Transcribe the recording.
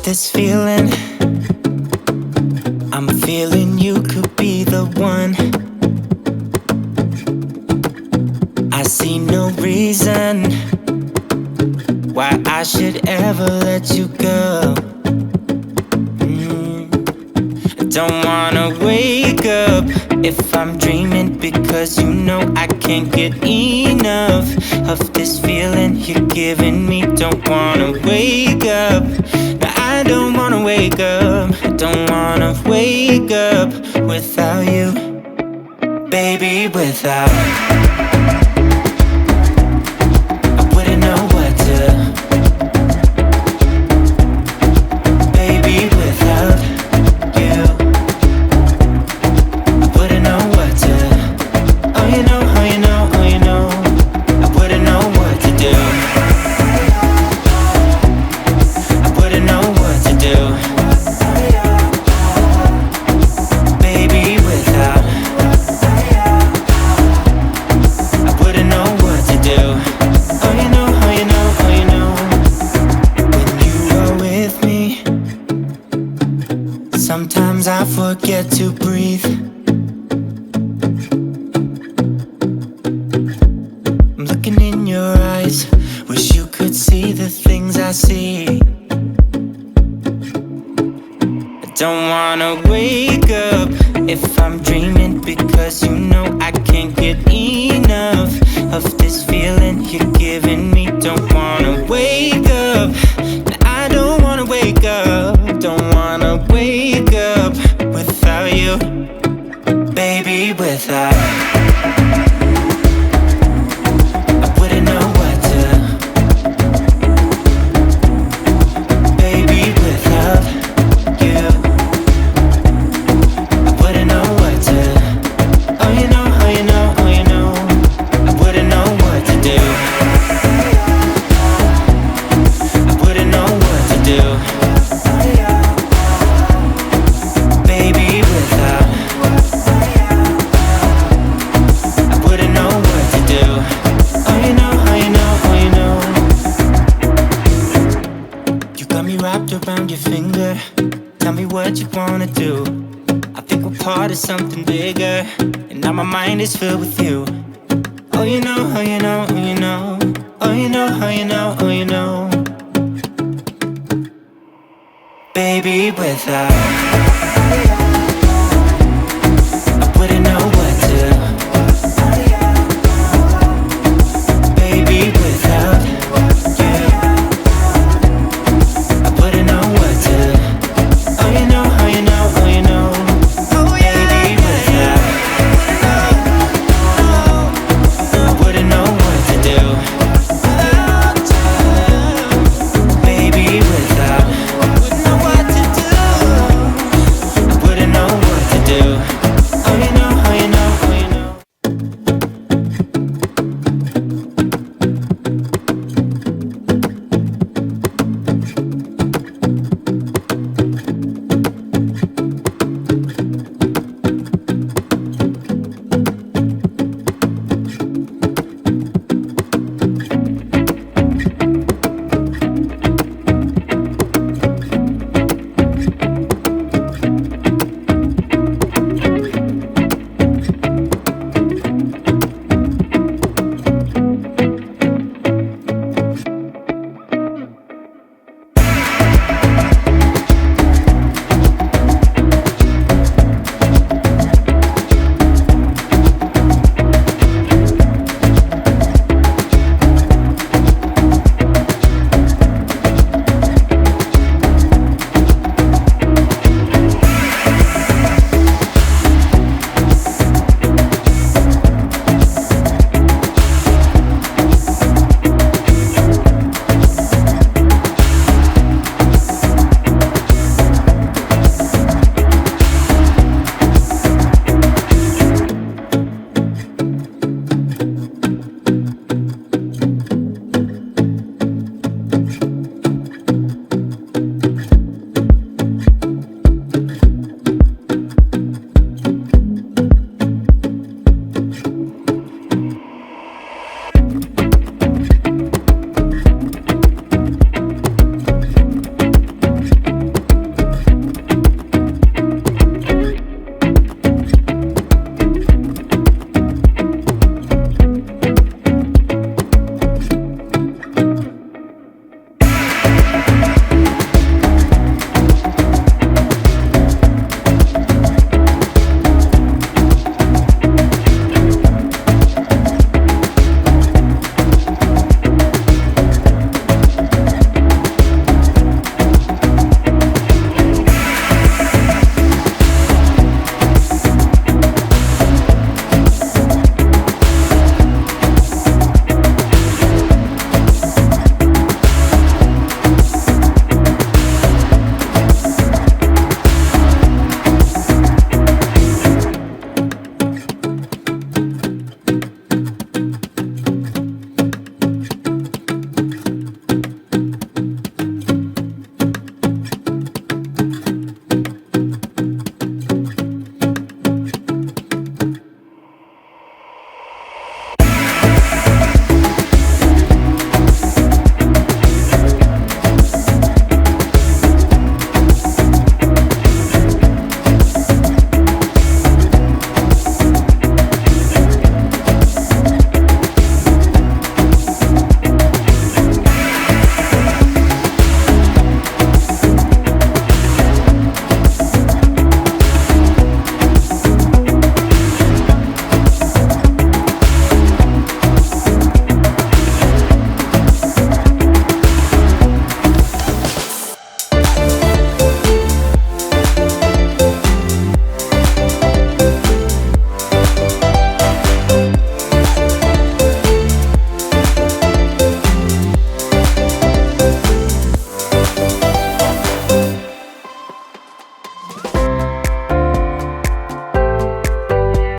This feeling, I'm feeling you could be the one. I see no reason why I should ever let you go. I don't wanna wake up if I'm dreaming, because you know I can't get enough of this feeling you're giving me. Don't wanna wake up. I don't wanna wake up, I don't wanna wake up without you, baby, without. I wouldn't know what to, baby, without you. I wouldn't know what to, oh you know, oh you know, oh you know, I wouldn't know what to do. Baby, without, I wouldn't know what to do. Oh, you know, oh, you know, oh, you know. When you are with me, sometimes I forget to breathe. I'm looking in your eyes, wish you could see the things I see. Don't wanna wake up if I'm dreaming, because you know I can't get enough of this feeling you're giving me. Don't wanna wake up, I don't wanna wake up. Don't wanna wake up without you, baby, without. I wouldn't know what to, baby, without you. Around your finger, tell me what you wanna do. I think we're part of something bigger, and now my mind is filled with you. Oh you know, oh you know, oh you know, oh you know, oh you know, oh you know, baby, without.